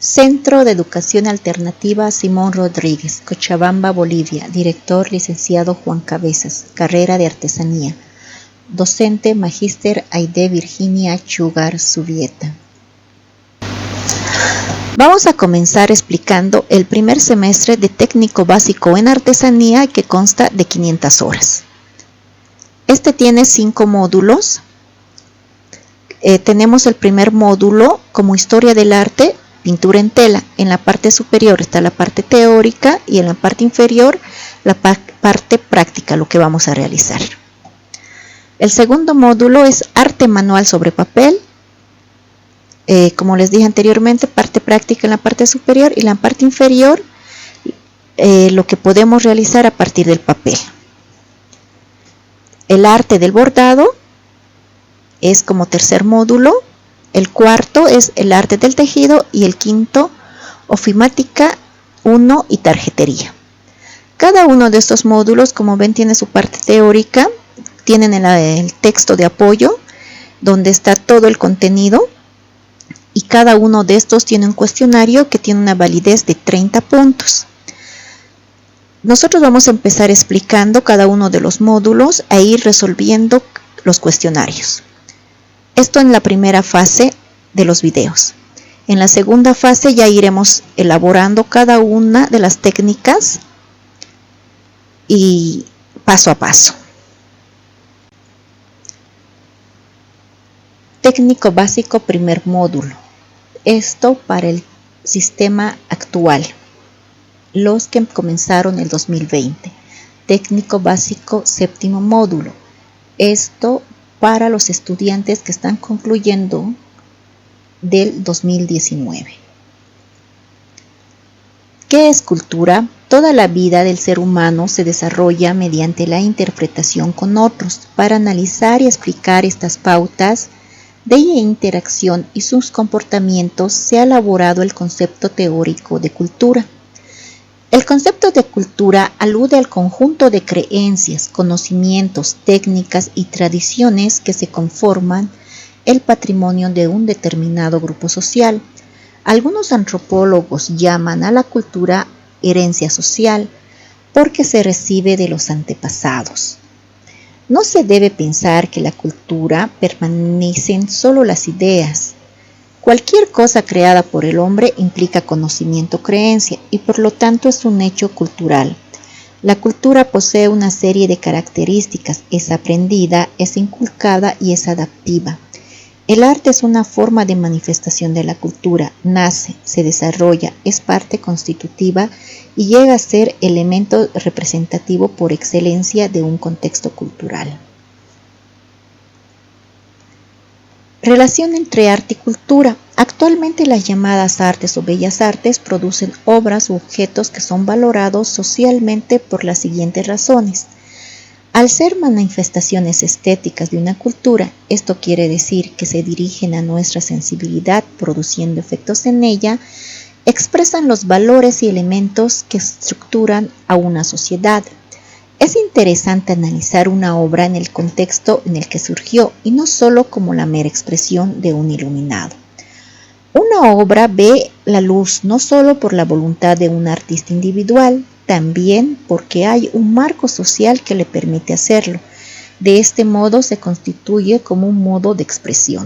Centro de Educación Alternativa Simón Rodríguez, Cochabamba, Bolivia. Director, licenciado Juan Cabezas. Carrera de Artesanía. Docente, Magíster Aide Virginia Chugar Subieta. Vamos a comenzar explicando el primer semestre de técnico básico en artesanía, que consta de 500 horas. Este tiene 5 módulos. Tenemos el primer módulo como historia del arte, pintura en tela. En la parte superior está la parte teórica y en la parte inferior la parte práctica, lo que vamos a realizar. El segundo módulo es arte manual sobre papel. Como les dije anteriormente, parte práctica en la parte superior y la parte inferior, lo que podemos realizar a partir del papel. El arte del bordado es como tercer módulo. El cuarto es el arte del tejido y el quinto, ofimática 1 y tarjetería. Cada uno de estos módulos, como ven, tiene su parte teórica, tienen el texto de apoyo donde está todo el contenido y cada uno de estos tiene un cuestionario que tiene una validez de 30 puntos. Nosotros vamos a empezar explicando cada uno de los módulos e ir resolviendo los cuestionarios. Esto en la primera fase de los videos. En la segunda fase ya iremos elaborando cada una de las técnicas y paso a paso. Técnico básico, primer módulo. Esto para el sistema actual, los que comenzaron el 2020. Técnico básico, séptimo módulo. Esto para los estudiantes que están concluyendo del 2019. ¿Qué es cultura? Toda la vida del ser humano se desarrolla mediante la interpretación con otros. Para analizar y explicar estas pautas de interacción y sus comportamientos se ha elaborado el concepto teórico de cultura. El concepto de cultura alude al conjunto de creencias, conocimientos, técnicas y tradiciones que se conforman el patrimonio de un determinado grupo social. Algunos antropólogos llaman a la cultura herencia social porque se recibe de los antepasados. No se debe pensar que la cultura permanecen solo las ideas. Cualquier cosa creada por el hombre implica conocimiento o creencia y por lo tanto es un hecho cultural. La cultura posee una serie de características, es aprendida, es inculcada y es adaptiva. El arte es una forma de manifestación de la cultura, nace, se desarrolla, es parte constitutiva y llega a ser elemento representativo por excelencia de un contexto cultural. Relación entre arte y cultura. Actualmente las llamadas artes o bellas artes producen obras u objetos que son valorados socialmente por las siguientes razones. Al ser manifestaciones estéticas de una cultura, esto quiere decir que se dirigen a nuestra sensibilidad produciendo efectos en ella, expresan los valores y elementos que estructuran a una sociedad. Es interesante analizar una obra en el contexto en el que surgió y no solo como la mera expresión de un iluminado. Una obra ve la luz no solo por la voluntad de un artista individual, también porque hay un marco social que le permite hacerlo. De este modo se constituye como un modo de expresión.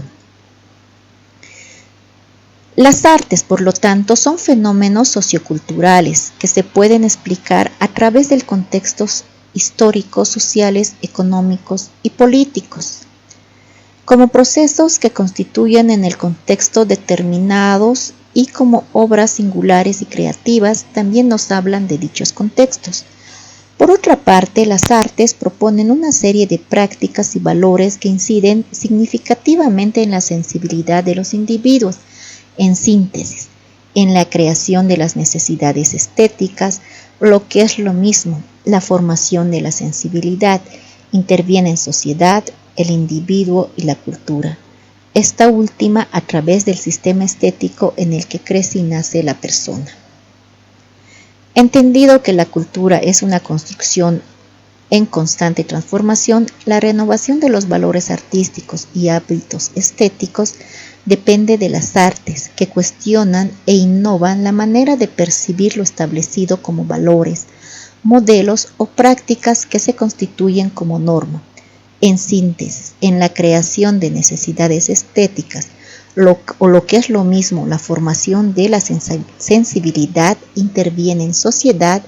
Las artes, por lo tanto, son fenómenos socioculturales que se pueden explicar a través del contextos históricos, sociales, económicos y políticos, como procesos que constituyen en el contexto determinados y como obras singulares y creativas también nos hablan de dichos contextos. Por otra parte, las artes proponen una serie de prácticas y valores que inciden significativamente en la sensibilidad de los individuos, en síntesis, en la creación de las necesidades estéticas, lo que es lo mismo, la formación de la sensibilidad, interviene en sociedad, el individuo y la cultura. Esta última a través del sistema estético en el que crece y nace la persona. Entendido que la cultura es una construcción en constante transformación, la renovación de los valores artísticos y hábitos estéticos depende de las artes, que cuestionan e innovan la manera de percibir lo establecido como valores, modelos o prácticas que se constituyen como norma. En síntesis, en la creación de necesidades estéticas, o lo que es lo mismo, la formación de la sensibilidad interviene en sociedad,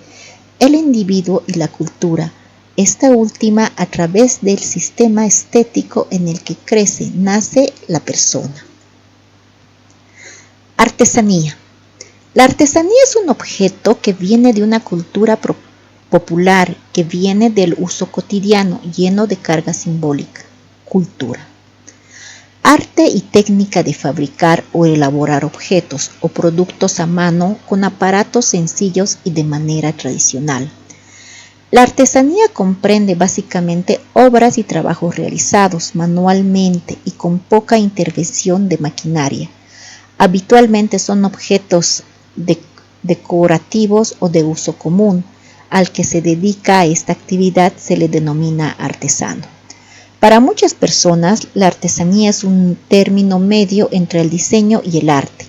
el individuo y la cultura, esta última a través del sistema estético en el que crece, nace la persona. Artesanía. La artesanía es un objeto que viene de una cultura popular, que viene del uso cotidiano, lleno de carga simbólica. Cultura. Arte y técnica de fabricar o elaborar objetos o productos a mano con aparatos sencillos y de manera tradicional. La artesanía comprende básicamente obras y trabajos realizados manualmente y con poca intervención de maquinaria. Habitualmente son objetos decorativos o de uso común. Al que se dedica a esta actividad se le denomina artesano. Para muchas personas, la artesanía es un término medio entre el diseño y el arte.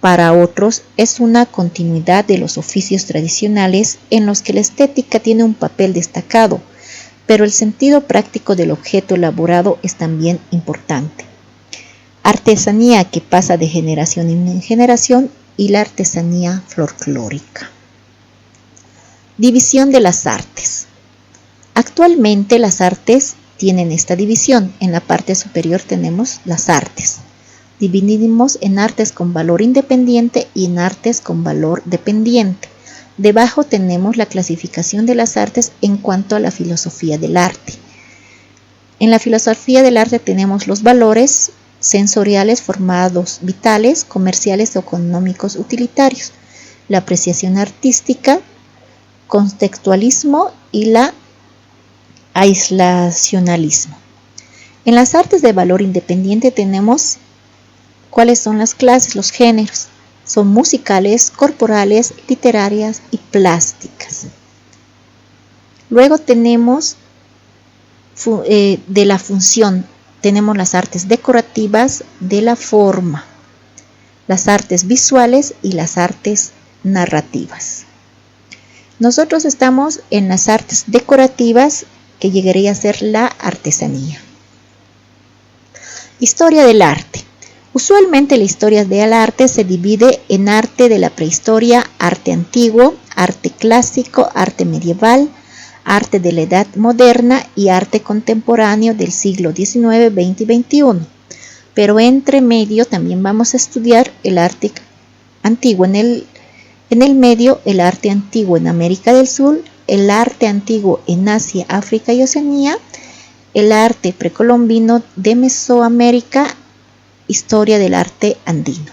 Para otros, es una continuidad de los oficios tradicionales en los que la estética tiene un papel destacado, pero el sentido práctico del objeto elaborado es también importante. Artesanía que pasa de generación en generación y la artesanía folclórica. División de las artes. Actualmente las artes tienen esta división. En la parte superior tenemos las artes. Dividimos en artes con valor independiente y en artes con valor dependiente. Debajo tenemos la clasificación de las artes en cuanto a la filosofía del arte. En la filosofía del arte tenemos los valores sensoriales, formados, vitales, comerciales o económicos utilitarios, la apreciación artística, contextualismo y la aislacionalismo. En las artes de valor independiente tenemos cuáles son las clases, los géneros. Son musicales, corporales, literarias y plásticas. Luego tenemos de la función, tenemos las artes decorativas, de la forma, las artes visuales y las artes narrativas. Nosotros estamos en las artes decorativas, que llegaría a ser la artesanía. Historia del arte. Usualmente la historia del arte se divide en arte de la prehistoria, arte antiguo, arte clásico, arte medieval, arte de la edad moderna y arte contemporáneo del siglo XIX, XX y XXI. Pero entre medio también vamos a estudiar el arte antiguo en el medio, el arte antiguo en América del Sur, el arte antiguo en Asia, África y Oceanía, el arte precolombino de Mesoamérica, historia del arte andino.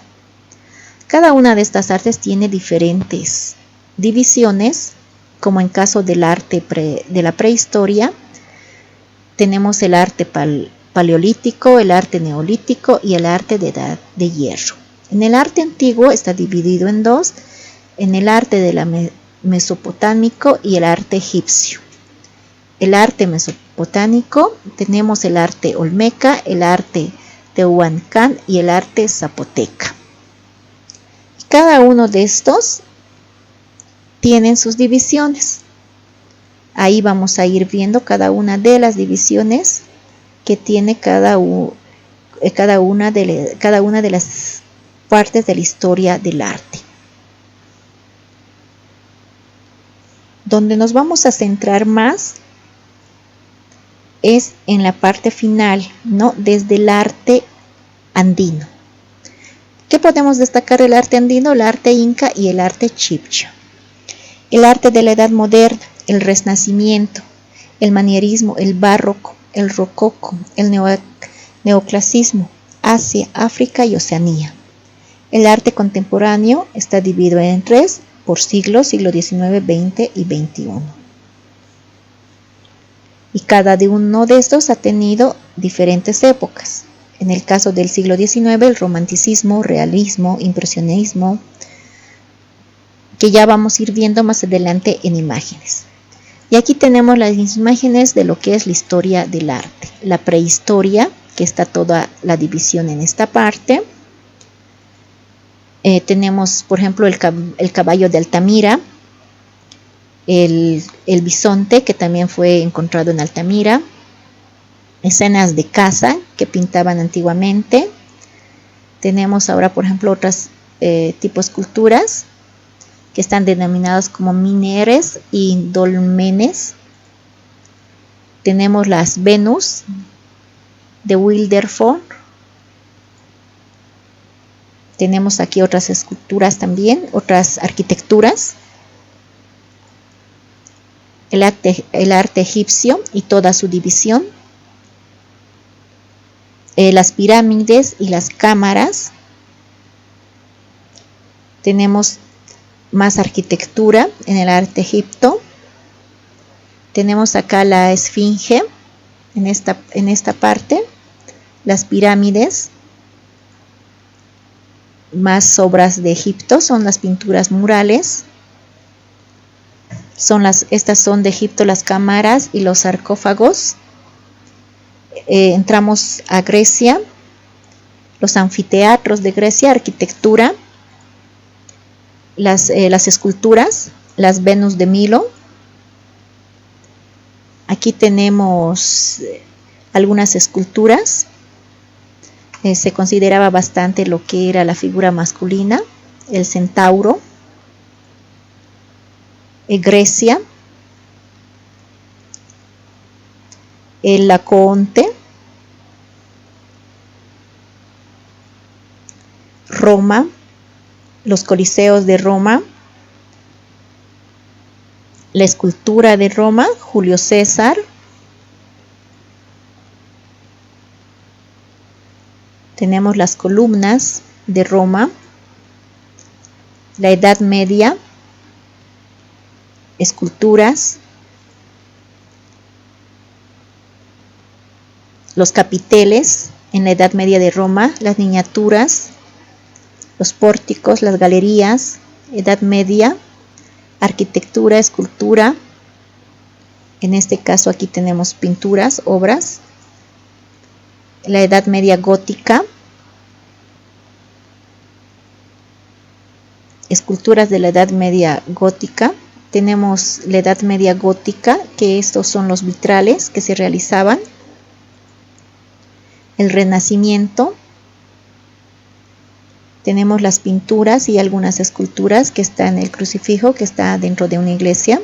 Cada una de estas artes tiene diferentes divisiones, como en caso del arte de la prehistoria, tenemos el arte paleolítico, el arte neolítico y el arte de edad de hierro. En el arte antiguo está dividido en dos, en el arte de la mesopotámico y el arte egipcio. El arte mesopotámico tenemos el arte olmeca, el arte tehuancán y el arte zapoteca. Cada uno de estos tienen sus divisiones. Ahí vamos a ir viendo cada una de las divisiones que tiene cada una de las partes de la historia del arte. Donde nos vamos a centrar más es en la parte final, ¿no? Desde el arte andino. ¿Qué podemos destacar del arte andino? El arte inca y el arte chibcha. El arte de la edad moderna, el renacimiento, el manierismo, el barroco, el rococo, el neoclasismo, Asia, África y Oceanía. El arte contemporáneo está dividido en tres por siglos, siglo XIX, XX y XXI. Y cada uno de estos ha tenido diferentes épocas. En el caso del siglo XIX, el romanticismo, realismo, impresionismo, que ya vamos a ir viendo más adelante en imágenes. Y aquí tenemos las imágenes de lo que es la historia del arte. La prehistoria que está toda la división en esta parte. Tenemos, por ejemplo, el caballo de Altamira, el bisonte, que también fue encontrado en Altamira, escenas de caza que pintaban antiguamente. Tenemos ahora, por ejemplo, otros tipos de esculturas que están denominadas como mineres y dolmenes. Tenemos las Venus de Wilderford. Tenemos aquí otras esculturas también, otras arquitecturas. El arte egipcio y toda su división. Las pirámides y las cámaras. Tenemos más arquitectura en el arte egipto. Tenemos acá la esfinge en esta parte, las pirámides. Más obras de Egipto son las pinturas murales. Estas son de Egipto, las cámaras y los sarcófagos. Entramos a Grecia, los anfiteatros de Grecia, arquitectura, las esculturas, las Venus de Milo. Aquí tenemos algunas esculturas. Se consideraba bastante lo que era la figura masculina, el centauro. Grecia, el Laocoonte, Roma, los coliseos de Roma, la escultura de Roma, Julio César. Tenemos las columnas de Roma, la Edad Media, esculturas, los capiteles en la Edad Media de Roma, las miniaturas, los pórticos, las galerías, Edad Media, arquitectura, escultura. En este caso aquí tenemos pinturas, obras. La Edad Media gótica, esculturas de la Edad Media gótica. Tenemos la Edad Media gótica, que estos son los vitrales que se realizaban. El Renacimiento. Tenemos las pinturas y algunas esculturas que están en el crucifijo, que está dentro de una iglesia.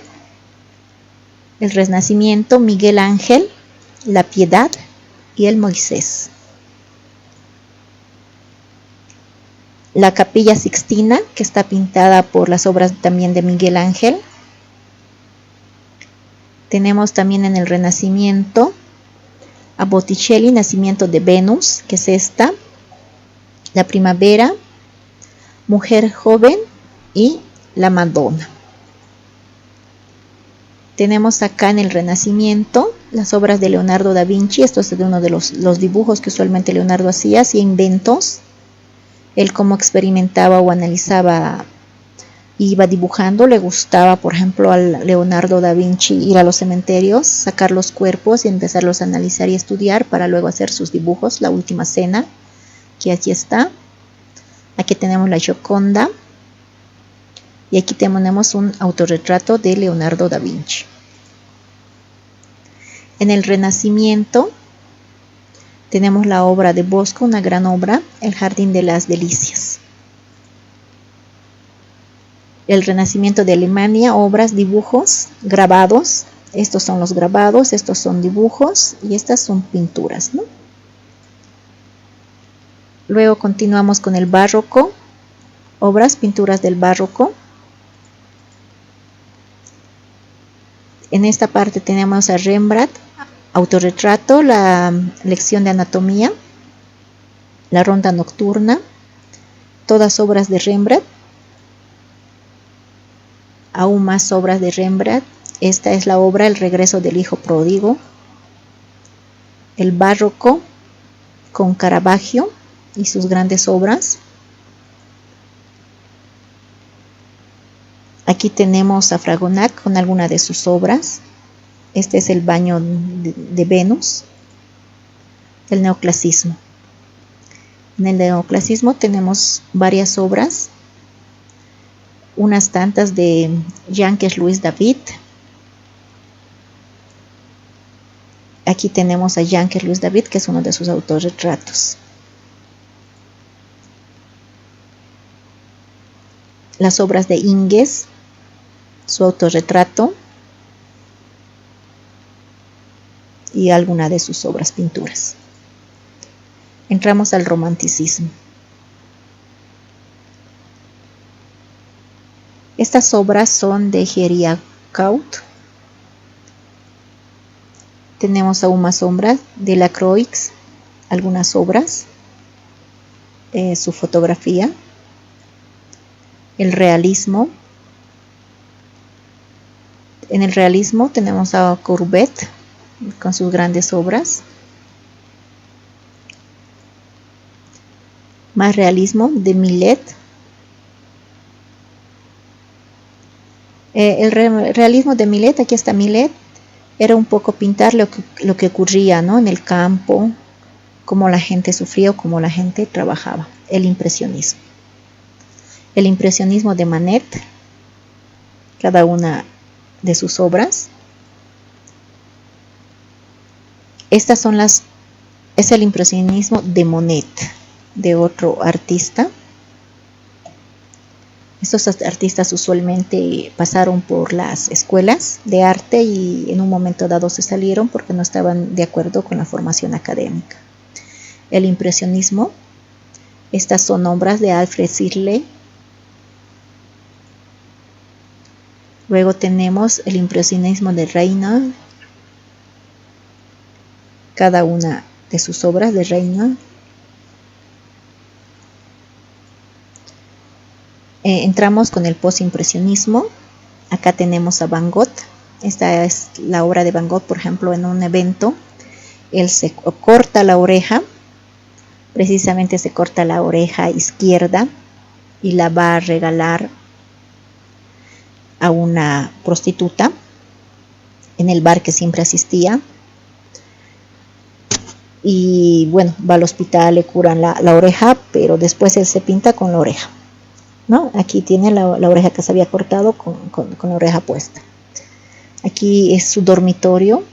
El Renacimiento, Miguel Ángel, la Piedad y el Moisés. La Capilla Sixtina, que está pintada por las obras también de Miguel Ángel. Tenemos también en el Renacimiento a Botticelli, Nacimiento de Venus, que es esta. La Primavera, Mujer Joven y la Madonna. Tenemos acá en el Renacimiento las obras de Leonardo da Vinci. Esto es de uno de los dibujos que usualmente Leonardo hacía inventos. Él cómo experimentaba o analizaba, iba dibujando. Le gustaba, por ejemplo, a Leonardo da Vinci ir a los cementerios, sacar los cuerpos y empezarlos a analizar y estudiar para luego hacer sus dibujos. La Última Cena, que aquí está. Aquí tenemos la Gioconda. Y aquí tenemos un autorretrato de Leonardo da Vinci. En el Renacimiento tenemos la obra de Bosco, una gran obra, El Jardín de las Delicias. El Renacimiento de Alemania, obras, dibujos, grabados. Estos son los grabados, estos son dibujos y estas son pinturas, ¿no? Luego continuamos con el Barroco, obras, pinturas del Barroco. En esta parte tenemos a Rembrandt, autorretrato, la lección de anatomía, la ronda nocturna, todas obras de Rembrandt. Aún más obras de Rembrandt. Esta es la obra El regreso del hijo pródigo. El Barroco con Caravaggio y sus grandes obras. Aquí tenemos a Fragonard con alguna de sus obras. Este es el baño de Venus. el neoclasismo. En el neoclasismo tenemos varias obras, unas tantas de Jean-Louis David. Aquí tenemos a Jean-Louis David, que es uno de sus autorretratos. Las obras de Ingres, su autorretrato y alguna de sus obras pinturas. Entramos al romanticismo. Estas obras son de Géricault. Tenemos aún más obras de Lacroix, algunas obras, su fotografía, el realismo. En el realismo tenemos a Courbet con sus grandes obras. Más realismo de Millet. El realismo de Millet, aquí está Millet, era un poco pintar lo que ocurría, ¿no?, en el campo, cómo la gente sufría o cómo la gente trabajaba. El impresionismo. El impresionismo de Manet, cada una de sus obras. Estas son es el impresionismo de Monet, de otro artista. Estos artistas usualmente pasaron por las escuelas de arte y en un momento dado se salieron porque no estaban de acuerdo con la formación académica. El impresionismo, estas son obras de Alfred Sirley. Luego tenemos el impresionismo de Renoir, cada una de sus obras de Renoir. Entramos con el postimpresionismo. Acá tenemos a Van Gogh. Esta es la obra de Van Gogh, por ejemplo, en un evento. Él se corta la oreja, precisamente se corta la oreja izquierda y la va a regalar a una prostituta en el bar que siempre asistía. Y bueno, va al hospital, le curan la oreja, pero después él se pinta con la oreja, ¿no? Aquí tiene la oreja que se había cortado con la oreja puesta. Aquí es su dormitorio,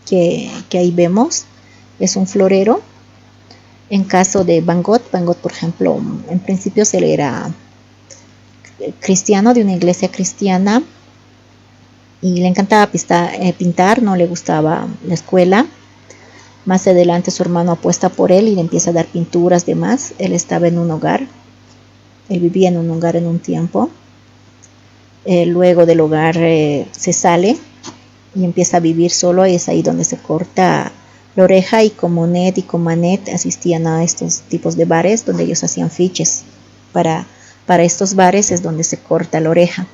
que ahí vemos, es un florero. En caso de Van Gogh, por ejemplo, en principio se le era cristiano, de una iglesia cristiana, y le encantaba pintar, no le gustaba la escuela. Más adelante su hermano apuesta por él y le empieza a dar pinturas, demás. Él estaba en un hogar, él vivía en un hogar en un tiempo. Luego del hogar se sale y empieza a vivir solo, y es ahí donde se corta la oreja. Y con Monet y con Manet asistían a estos tipos de bares donde ellos hacían fiches. Para estos bares es donde se corta la oreja.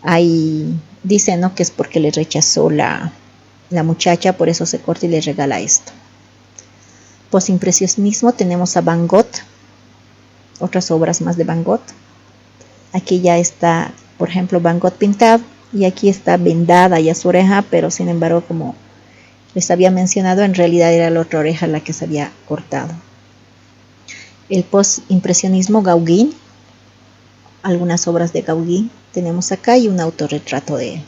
Ahí dicen, ¿no?, que es porque le rechazó la muchacha, por eso se corta y le regala esto. Postimpresionismo tenemos a Van Gogh, otras obras más de Van Gogh. Aquí ya está, por ejemplo, Van Gogh pintado, y aquí está vendada ya su oreja, pero sin embargo, como les había mencionado, en realidad era la otra oreja la que se había cortado. El postimpresionismo, Gauguin, algunas obras de Gauguin tenemos acá y un autorretrato de él.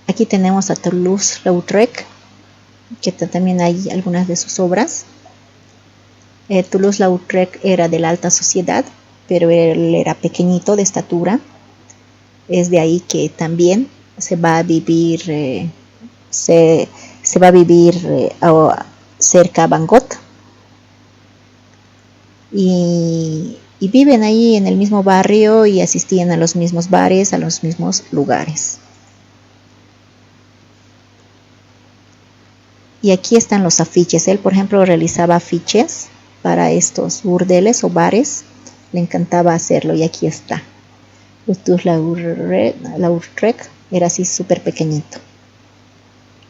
Aquí tenemos a Toulouse-Lautrec, que también hay algunas de sus obras. Toulouse-Lautrec era de la alta sociedad, pero él era pequeñito de estatura. Es de ahí que también se va a vivir, cerca a Van Gogh. Y viven ahí en el mismo barrio y asistían a los mismos bares, a los mismos lugares. Y aquí están los afiches. Él, por ejemplo, realizaba afiches para estos burdeles o bares. Le encantaba hacerlo, y aquí está. Toulouse-Lautrec era así súper pequeñito,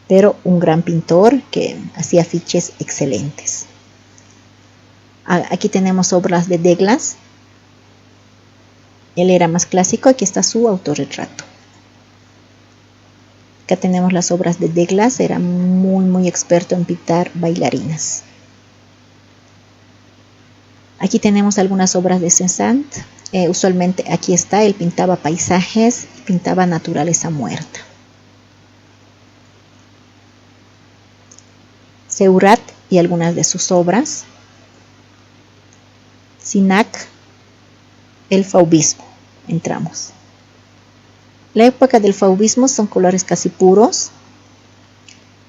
pero un gran pintor que hacía afiches excelentes. Aquí tenemos obras de Douglas. Él era más clásico. Aquí está su autorretrato. Acá tenemos las obras de Douglas, era muy experto en pintar bailarinas. Aquí tenemos algunas obras de Cézanne. Usualmente aquí está, él pintaba paisajes, pintaba naturaleza muerta. Seurat y algunas de sus obras. Signac, el fauvismo. Entramos. La época del fauvismo son colores casi puros.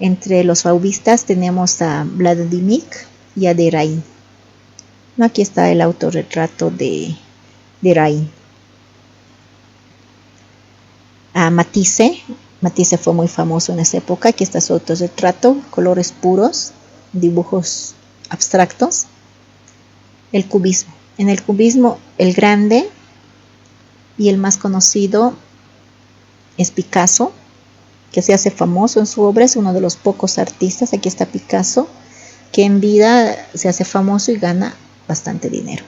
Entre los fauvistas tenemos a Vladimir y a Derain. Aquí está el autorretrato de Derain. A Matisse. Matisse fue muy famoso en esa época. Aquí está su autorretrato, colores puros, dibujos abstractos. El cubismo. En el cubismo, el grande y el más conocido es Picasso, que se hace famoso en su obra. Es uno de los pocos artistas, aquí está Picasso, que en vida se hace famoso y gana bastante dinero.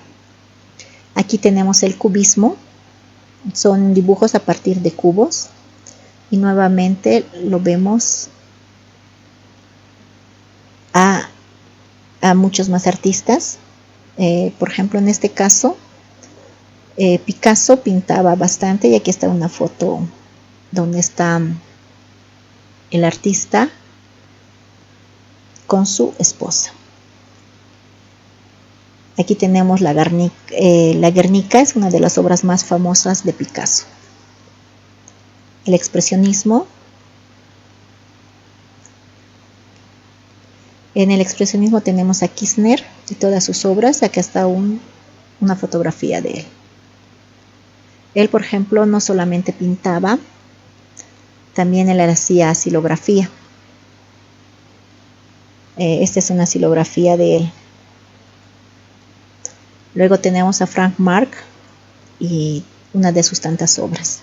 Aquí tenemos el cubismo. Son dibujos a partir de cubos. Y nuevamente lo vemos a muchos más artistas. Por ejemplo, en este caso, Picasso pintaba bastante. Y aquí está una foto donde está el artista con su esposa. Aquí tenemos la Guernica, es una de las obras más famosas de Picasso. El expresionismo. En el expresionismo tenemos a Kirchner y todas sus obras. Acá está una fotografía de él. Él, por ejemplo, no solamente pintaba, también él hacía silografía. Esta es una silografía de él. Luego tenemos a Frank Marc y una de sus tantas obras.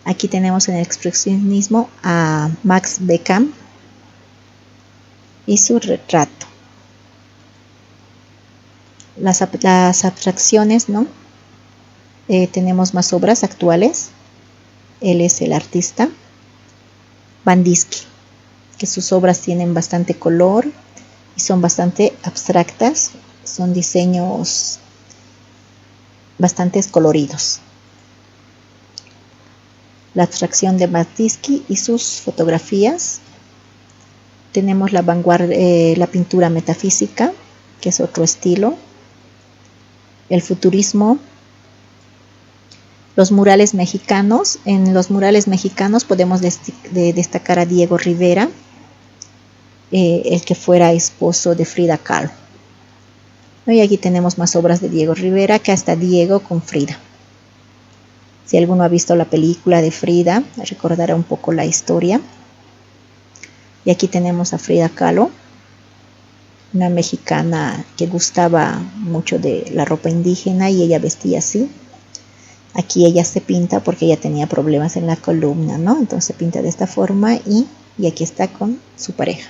Aquí tenemos en el expresionismo a Max Beckmann y su retrato. Las abstracciones, ¿no? Tenemos más obras actuales. Él es el artista. Bandisky, que sus obras tienen bastante color y son bastante abstractas. Son diseños bastante coloridos. La abstracción de Bandisky y sus fotografías. Tenemos la pintura metafísica, que es otro estilo. El futurismo. Los murales mexicanos. En los murales mexicanos podemos destacar a Diego Rivera, el que fuera esposo de Frida Kahlo. Y aquí tenemos más obras de Diego Rivera, que hasta Diego con Frida. Si alguno ha visto la película de Frida, recordará un poco la historia. Y aquí tenemos a Frida Kahlo, una mexicana que gustaba mucho de la ropa indígena y ella vestía así. Aquí ella se pinta porque ella tenía problemas en la columna, ¿no? Entonces se pinta de esta forma y aquí está con su pareja.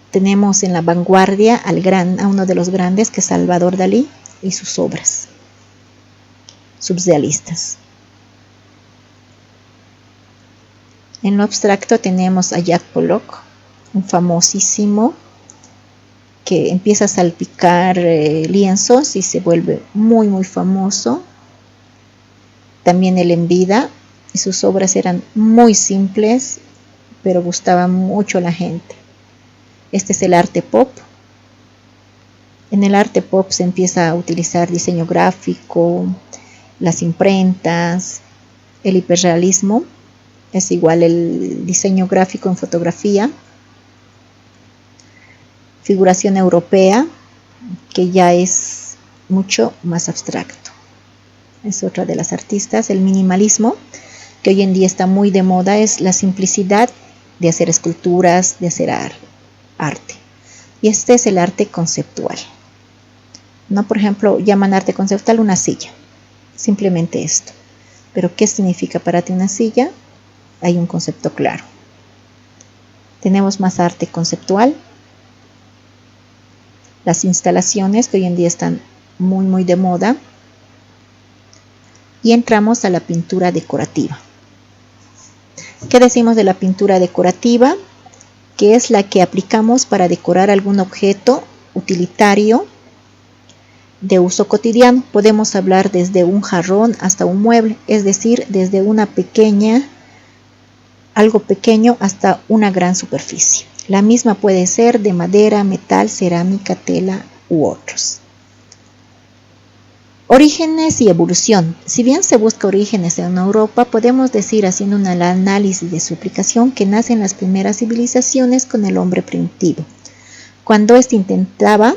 Tenemos en la vanguardia a uno de los grandes, que es Salvador Dalí y sus obras surrealistas. En lo abstracto tenemos a Jack Pollock, un famosísimo que empieza a salpicar lienzos y se vuelve muy famoso. También él en vida, y sus obras eran muy simples, pero gustaban mucho a la gente. Este es el arte pop. En el arte pop se empieza a utilizar diseño gráfico, las imprentas, el hiperrealismo, es igual el diseño gráfico en fotografía, figuración europea, que ya es mucho más abstracto. Es otra de las artistas. El minimalismo, que hoy en día está muy de moda, es la simplicidad de hacer esculturas, de hacer arte. Y este es el arte conceptual. ¿No? Por ejemplo, llaman arte conceptual una silla. Simplemente esto. Pero ¿qué significa para ti una silla? Hay un concepto claro. Tenemos más arte conceptual. Las instalaciones, que hoy en día están muy de moda. Y entramos a la pintura decorativa. ¿Qué decimos de la pintura decorativa? Que es la que aplicamos para decorar algún objeto utilitario de uso cotidiano. Podemos hablar desde un jarrón hasta un mueble, es decir, desde algo pequeño hasta una gran superficie. La misma puede ser de madera, metal, cerámica, tela u otros. Orígenes y evolución. Si bien se busca orígenes en Europa, podemos decir, haciendo un análisis de su aplicación, que nacen las primeras civilizaciones con el hombre primitivo. Cuando éste intentaba,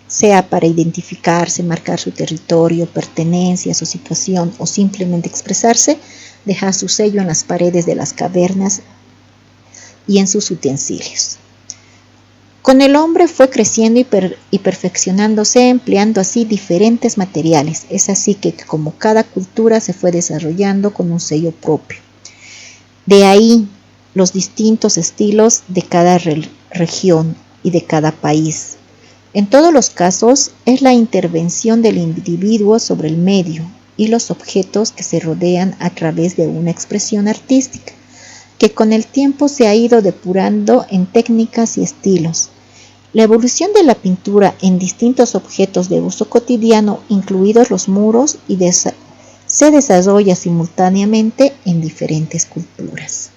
sea para identificarse, marcar su territorio, pertenencia, su situación o simplemente expresarse, dejar su sello en las paredes de las cavernas y en sus utensilios. Con el hombre fue creciendo y perfeccionándose, empleando así diferentes materiales. Es así que como cada cultura se fue desarrollando con un sello propio. De ahí los distintos estilos de cada región y de cada país. En todos los casos es la intervención del individuo sobre el medio y los objetos que se rodean a través de una expresión artística, que con el tiempo se ha ido depurando en técnicas y estilos. La evolución de la pintura en distintos objetos de uso cotidiano, incluidos los muros, se desarrolla simultáneamente en diferentes culturas.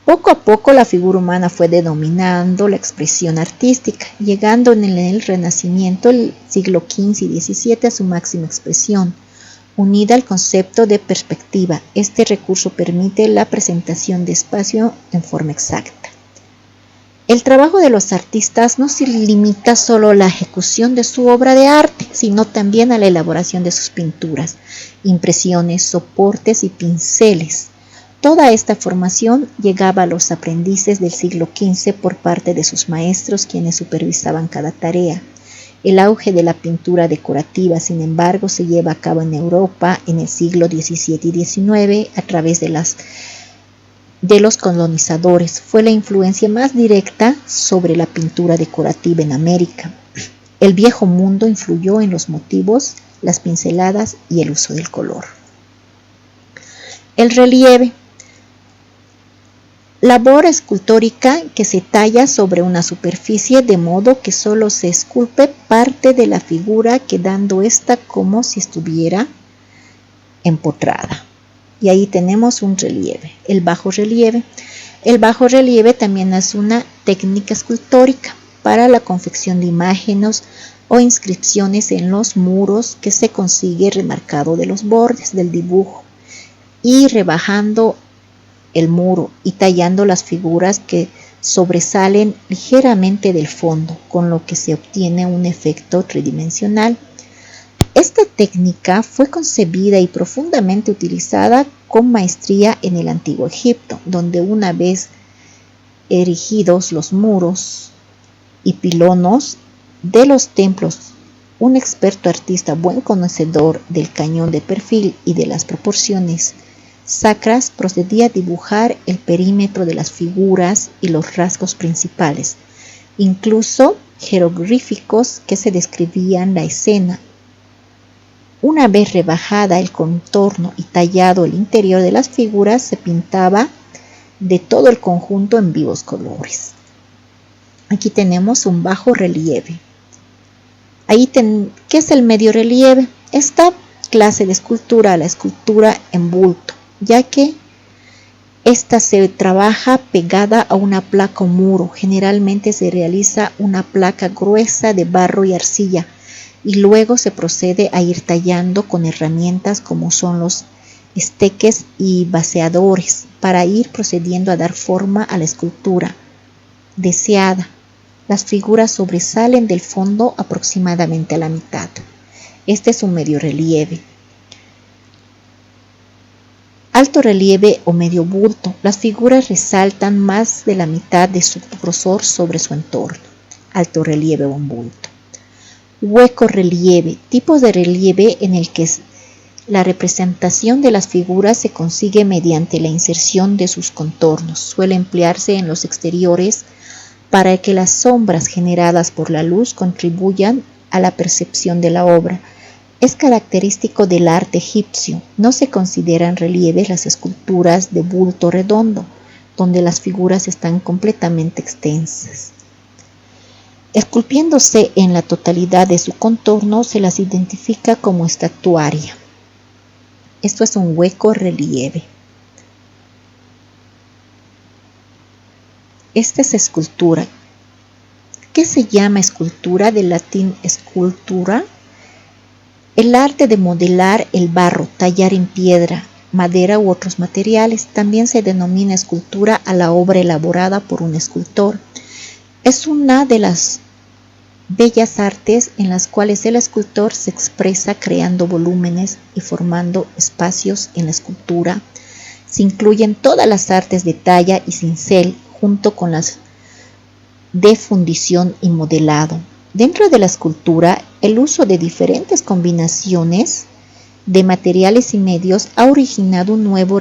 Poco a poco la figura humana fue dominando la expresión artística, llegando en el Renacimiento, el siglo XV y XVII, a su máxima expresión, unida al concepto de perspectiva. Este recurso permite la presentación de espacio en forma exacta. El trabajo de los artistas no se limita solo a la ejecución de su obra de arte, sino también a la elaboración de sus pinturas, impresiones, soportes y pinceles. Toda esta formación llegaba a los aprendices del siglo XV por parte de sus maestros, quienes supervisaban cada tarea. El auge de la pintura decorativa, sin embargo, se lleva a cabo en Europa en el siglo XVII y XIX a través de los colonizadores. Fue la influencia más directa sobre la pintura decorativa en América. El viejo mundo influyó en los motivos, las pinceladas y el uso del color. El relieve. Labor escultórica que se talla sobre una superficie de modo que solo se esculpe parte de la figura, quedando esta como si estuviera empotrada. Y ahí tenemos un relieve, el bajo relieve. El bajo relieve también es una técnica escultórica para la confección de imágenes o inscripciones en los muros, que se consigue remarcado de los bordes del dibujo y rebajando el muro y tallando las figuras que sobresalen ligeramente del fondo, con lo que se obtiene un efecto tridimensional. Esta técnica fue concebida y profundamente utilizada con maestría en el Antiguo Egipto, donde una vez erigidos los muros y pilonos de los templos, un experto artista, buen conocedor del cañón de perfil y de las proporciones sacras, procedía a dibujar el perímetro de las figuras y los rasgos principales, incluso jeroglíficos que se describían la escena. Una vez rebajada el contorno y tallado el interior de las figuras, se pintaba de todo el conjunto en vivos colores. Aquí tenemos un bajo relieve. ¿Qué es el medio relieve? Esta clase de escultura, la escultura en bulto, ya que esta se trabaja pegada a una placa o muro. Generalmente se realiza una placa gruesa de barro y arcilla, y luego se procede a ir tallando con herramientas como son los esteques y baseadores, para ir procediendo a dar forma a la escultura deseada. Las figuras sobresalen del fondo aproximadamente a la mitad. Este es un medio relieve. Alto relieve o medio bulto. Las figuras resaltan más de la mitad de su grosor sobre su entorno. Alto relieve o bulto. Hueco relieve. Tipo de relieve en el que la representación de las figuras se consigue mediante la inserción de sus contornos. Suele emplearse en los exteriores para que las sombras generadas por la luz contribuyan a la percepción de la obra. Es característico del arte egipcio. No se consideran relieves las esculturas de bulto redondo, donde las figuras están completamente extensas. Esculpiéndose en la totalidad de su contorno, se las identifica como estatuaria. Esto es un hueco relieve. Esta es escultura. ¿Qué se llama escultura? Del latín sculptura. El arte de modelar el barro, tallar en piedra, madera u otros materiales. También se denomina escultura a la obra elaborada por un escultor. Es una de las bellas artes en las cuales el escultor se expresa creando volúmenes y formando espacios en la escultura. Se incluyen todas las artes de talla y cincel, junto con las de fundición y modelado. Dentro de la escultura, el uso de diferentes combinaciones de materiales y medios ha originado un nuevo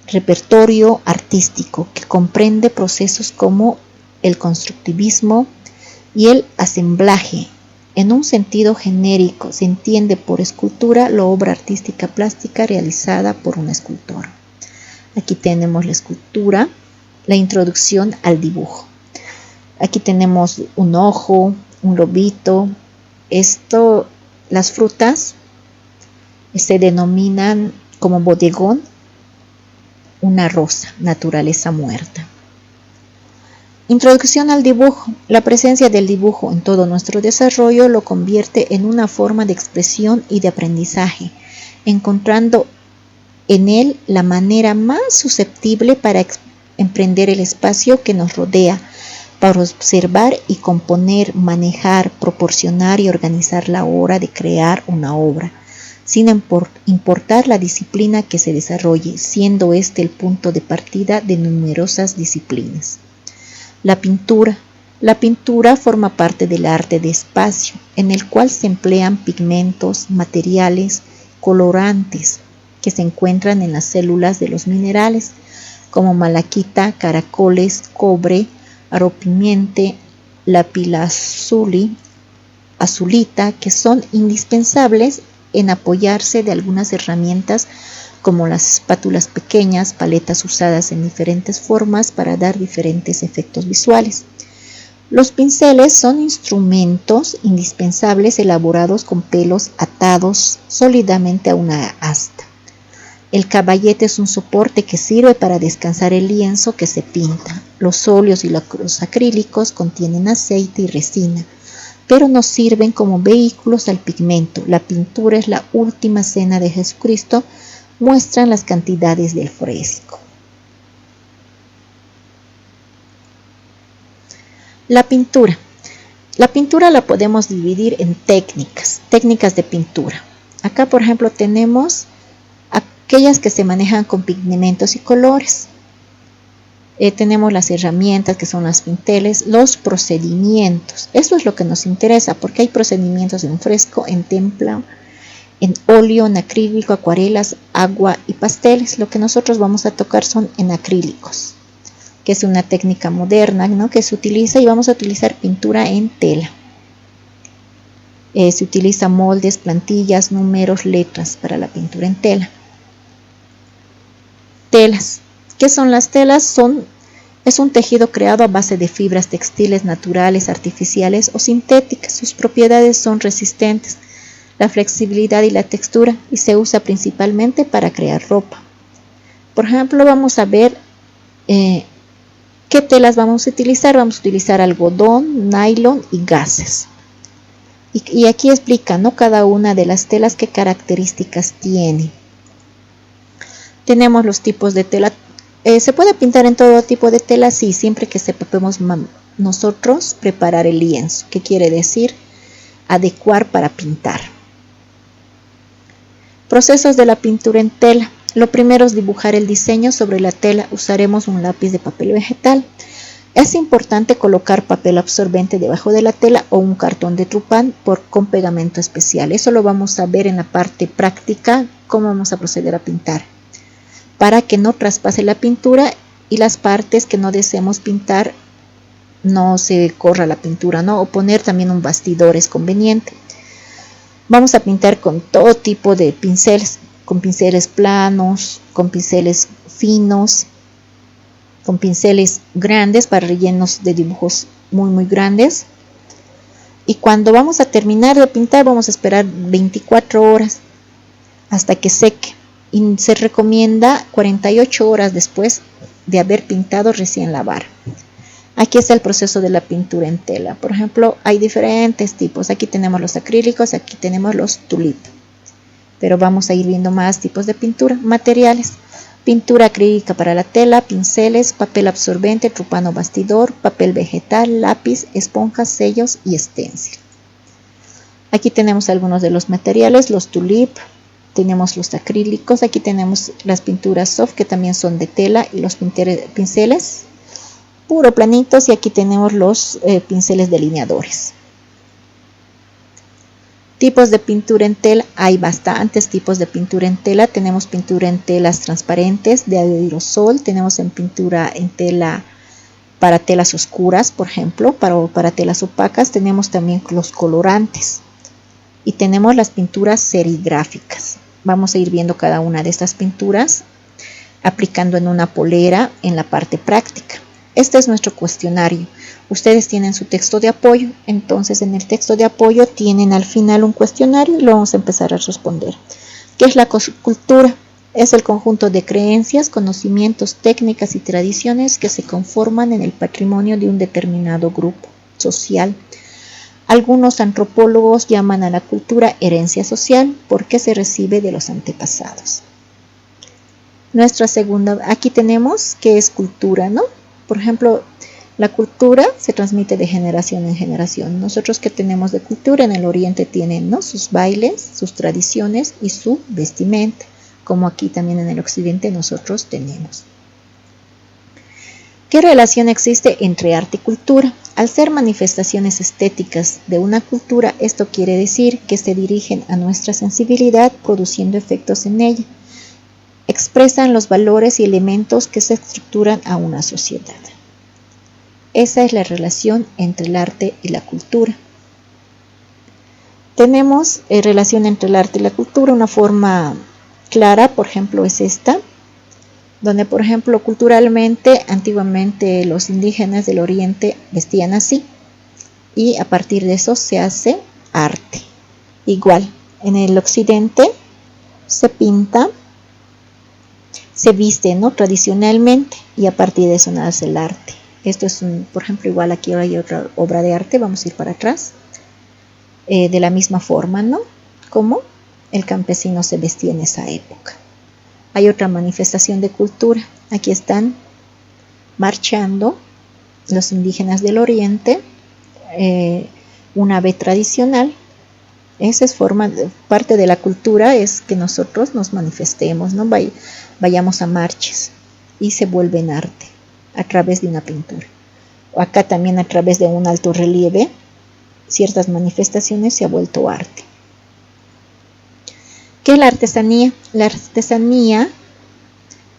repertorio artístico que comprende procesos como el constructivismo y el asemblaje. En un sentido genérico, se entiende por escultura la obra artística plástica realizada por un escultor. Aquí tenemos la escultura, la introducción al dibujo. Aquí tenemos un ojo, un lobito. Las frutas se denominan como bodegón, una rosa, naturaleza muerta. Introducción al dibujo. La presencia del dibujo en todo nuestro desarrollo lo convierte en una forma de expresión y de aprendizaje, encontrando en él la manera más susceptible para emprender el espacio que nos rodea, para observar y componer, manejar, proporcionar y organizar la hora de crear una obra, sin importar la disciplina que se desarrolle, siendo este el punto de partida de numerosas disciplinas. La pintura. La pintura forma parte del arte de espacio, en el cual se emplean pigmentos, materiales, colorantes, que se encuentran en las células de los minerales, como malaquita, caracoles, cobre, aropimiente, lapilazuli, azulita, que son indispensables en apoyarse de algunas herramientas como las espátulas pequeñas, paletas usadas en diferentes formas para dar diferentes efectos visuales. Los pinceles son instrumentos indispensables elaborados con pelos atados sólidamente a una asta. El caballete es un soporte que sirve para descansar el lienzo que se pinta. Los óleos y los acrílicos contienen aceite y resina, pero nos sirven como vehículos al pigmento. La pintura es la última cena de Jesucristo, muestran las cantidades del fresco. La pintura. La pintura la podemos dividir en técnicas de pintura. Acá, por ejemplo, tenemos aquellas que se manejan con pigmentos y colores. Tenemos las herramientas que son las pinceles, los procedimientos. Eso es lo que nos interesa porque hay procedimientos en fresco, en templa, en óleo, en acrílico, acuarelas, agua y pasteles. Lo que nosotros vamos a tocar son en acrílicos, que es una técnica moderna, ¿no?, que se utiliza, y vamos a utilizar pintura en tela. Se utiliza moldes, plantillas, números, letras para la pintura en tela. Telas. ¿Qué son las telas? Es un tejido creado a base de fibras textiles naturales, artificiales o sintéticas. Sus propiedades son resistentes, la flexibilidad y la textura, y se usa principalmente para crear ropa. Por ejemplo, vamos a ver qué telas vamos a utilizar. Vamos a utilizar algodón, nylon y gases. Y aquí explica, ¿no?, cada una de las telas qué características tiene. Tenemos los tipos de tela. ¿Se puede pintar en todo tipo de tela? Sí, siempre que sepamos nosotros preparar el lienzo, que quiere decir adecuar para pintar. Procesos de la pintura en tela. Lo primero es dibujar el diseño sobre la tela. Usaremos un lápiz de papel vegetal. Es importante colocar papel absorbente debajo de la tela o un cartón de trupán con pegamento especial. Eso lo vamos a ver en la parte práctica, cómo vamos a proceder a pintar, para que no traspase la pintura y las partes que no deseemos pintar no se corra la pintura, ¿no? O poner también un bastidor es conveniente. Vamos a pintar con todo tipo de pinceles, con pinceles planos, con pinceles finos, con pinceles grandes para rellenos de dibujos muy grandes. Y cuando vamos a terminar de pintar vamos a esperar 24 horas hasta que seque. Y se recomienda 48 horas después de haber pintado recién lavar. Aquí está el proceso de la pintura en tela. Por ejemplo, hay diferentes tipos. Aquí tenemos los acrílicos, aquí tenemos los tulip. Pero vamos a ir viendo más tipos de pintura. Materiales: pintura acrílica para la tela, pinceles, papel absorbente, trupano bastidor, papel vegetal, lápiz, esponjas, sellos y stencil. Aquí tenemos algunos de los materiales: los tulip, tenemos los acrílicos, aquí tenemos las pinturas soft que también son de tela, y los pinceles puro planitos, y aquí tenemos los pinceles delineadores. Tipos de pintura en tela: hay bastantes tipos de pintura en tela. Tenemos pintura en telas transparentes de aerosol, tenemos en pintura en tela para telas oscuras, por ejemplo, para telas opacas. Tenemos también los colorantes y tenemos las pinturas serigráficas. Vamos a ir viendo cada una de estas pinturas aplicando en una polera en la parte práctica. Este es nuestro cuestionario. Ustedes tienen su texto de apoyo, entonces en el texto de apoyo tienen al final un cuestionario y lo vamos a empezar a responder. ¿Qué es la cultura? Es el conjunto de creencias, conocimientos, técnicas y tradiciones que se conforman en el patrimonio de un determinado grupo social. Algunos antropólogos llaman a la cultura herencia social porque se recibe de los antepasados. Nuestra segunda, aquí tenemos qué es cultura, ¿no? Por ejemplo, la cultura se transmite de generación en generación. Nosotros que tenemos de cultura en el Oriente tienen, ¿no?, sus bailes, sus tradiciones y su vestimenta, como aquí también en el Occidente nosotros tenemos. ¿Qué relación existe entre arte y cultura? Al ser manifestaciones estéticas de una cultura, esto quiere decir que se dirigen a nuestra sensibilidad produciendo efectos en ella. Expresan los valores y elementos que se estructuran a una sociedad. Esa es la relación entre el arte y la cultura. Tenemos relación entre el arte y la cultura. Una forma clara, por ejemplo, es esta, donde, por ejemplo, culturalmente, antiguamente los indígenas del Oriente vestían así, y a partir de eso se hace arte. Igual, en el Occidente se pinta, se viste, ¿no?, tradicionalmente, y a partir de eso nace el arte. Esto es, por ejemplo, igual aquí hay otra obra de arte, vamos a ir para atrás, de la misma forma, ¿no?, como el campesino se vestía en esa época. Hay otra manifestación de cultura. Aquí están marchando los indígenas del Oriente, una ave tradicional. Esa es parte de la cultura, es que nosotros nos manifestemos, ¿no?, vayamos a marches y se vuelve en arte a través de una pintura. O acá también a través de un alto relieve, ciertas manifestaciones se ha vuelto arte. ¿Qué es la artesanía? La artesanía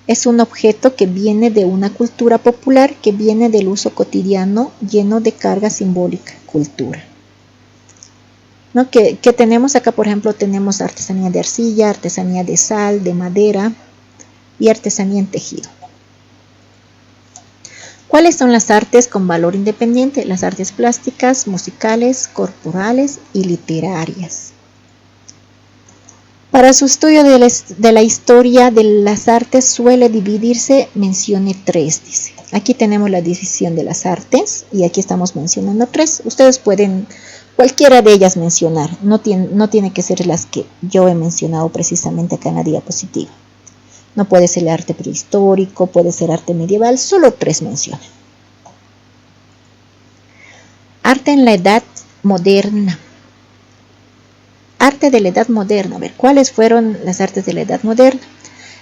es un objeto que viene de una cultura popular, que viene del uso cotidiano lleno de carga simbólica, cultura. ¿No? ¿Qué tenemos acá? Por ejemplo, tenemos artesanía de arcilla, artesanía de sal, de madera y artesanía en tejido. ¿Cuáles son las artes con valor independiente? Las artes plásticas, musicales, corporales y literarias. Para su estudio de la historia de las artes suele dividirse, mencione 3, dice. Aquí tenemos la división de las artes y aquí estamos mencionando 3. Ustedes pueden cualquiera de ellas mencionar, no tiene que ser las que yo he mencionado precisamente acá en la diapositiva. No puede ser el arte prehistórico, puede ser arte medieval, solo 3 mencionan. Arte en la edad moderna. Arte de la edad moderna. A ver, ¿cuáles fueron las artes de la edad moderna?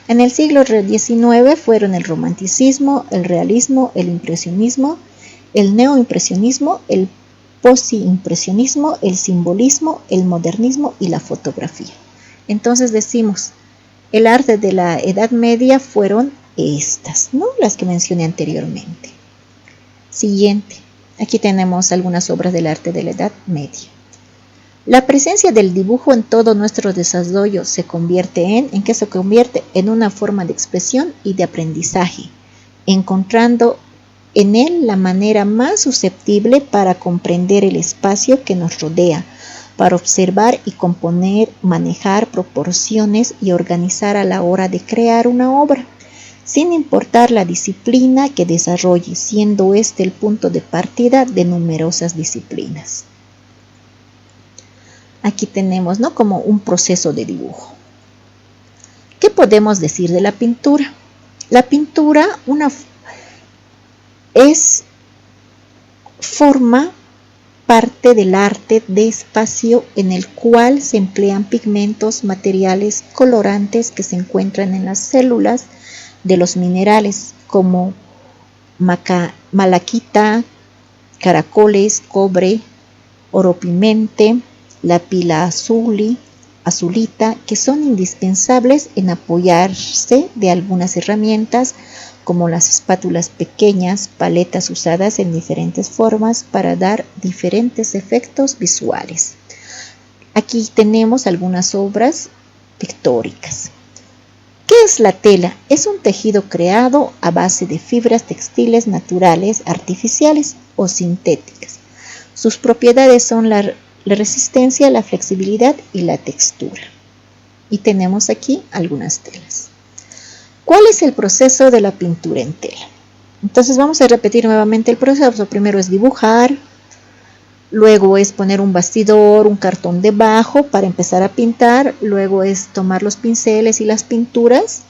En el siglo XIX fueron el romanticismo, el realismo, el impresionismo, el neoimpresionismo, el posimpresionismo, el simbolismo, el modernismo y la fotografía. Entonces decimos, el arte de la Edad Media fueron estas, ¿no?, las que mencioné anteriormente. Siguiente, aquí tenemos algunas obras del arte de la Edad Media. La presencia del dibujo en todo nuestro desarrollo se convierte en una forma de expresión y de aprendizaje, encontrando en él la manera más susceptible para comprender el espacio que nos rodea, para observar y componer, manejar proporciones y organizar a la hora de crear una obra, sin importar la disciplina que desarrolle, siendo este el punto de partida de numerosas disciplinas. Aquí tenemos, ¿no?, como un proceso de dibujo. ¿Qué podemos decir de la pintura? La pintura forma parte del arte de espacio en el cual se emplean pigmentos, materiales, colorantes que se encuentran en las células de los minerales como malaquita, caracoles, cobre, oropimente, la pila azulita, que son indispensables en apoyarse de algunas herramientas como las espátulas pequeñas, paletas usadas en diferentes formas para dar diferentes efectos visuales. Aquí tenemos algunas obras pictóricas. ¿Qué es la tela? Es un tejido creado a base de fibras textiles naturales, artificiales o sintéticas. Sus propiedades son la resistencia, la flexibilidad y la textura. Y tenemos aquí algunas telas. ¿Cuál es el proceso de la pintura en tela? Entonces vamos a repetir nuevamente el proceso. Primero es dibujar, luego es poner un bastidor, un cartón debajo para empezar a pintar, luego es tomar los pinceles y las pinturas.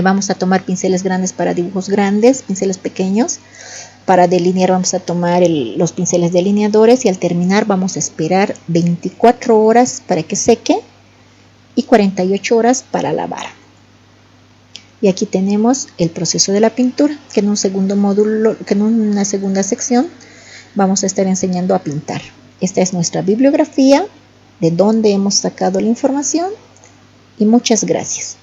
Vamos a tomar pinceles grandes para dibujos grandes, pinceles pequeños. Para delinear vamos a tomar los pinceles delineadores y al terminar vamos a esperar 24 horas para que seque y 48 horas para lavar. Y aquí tenemos el proceso de la pintura, que en un segundo módulo, que en una segunda sección vamos a estar enseñando a pintar. Esta es nuestra bibliografía, de donde hemos sacado la información y muchas gracias.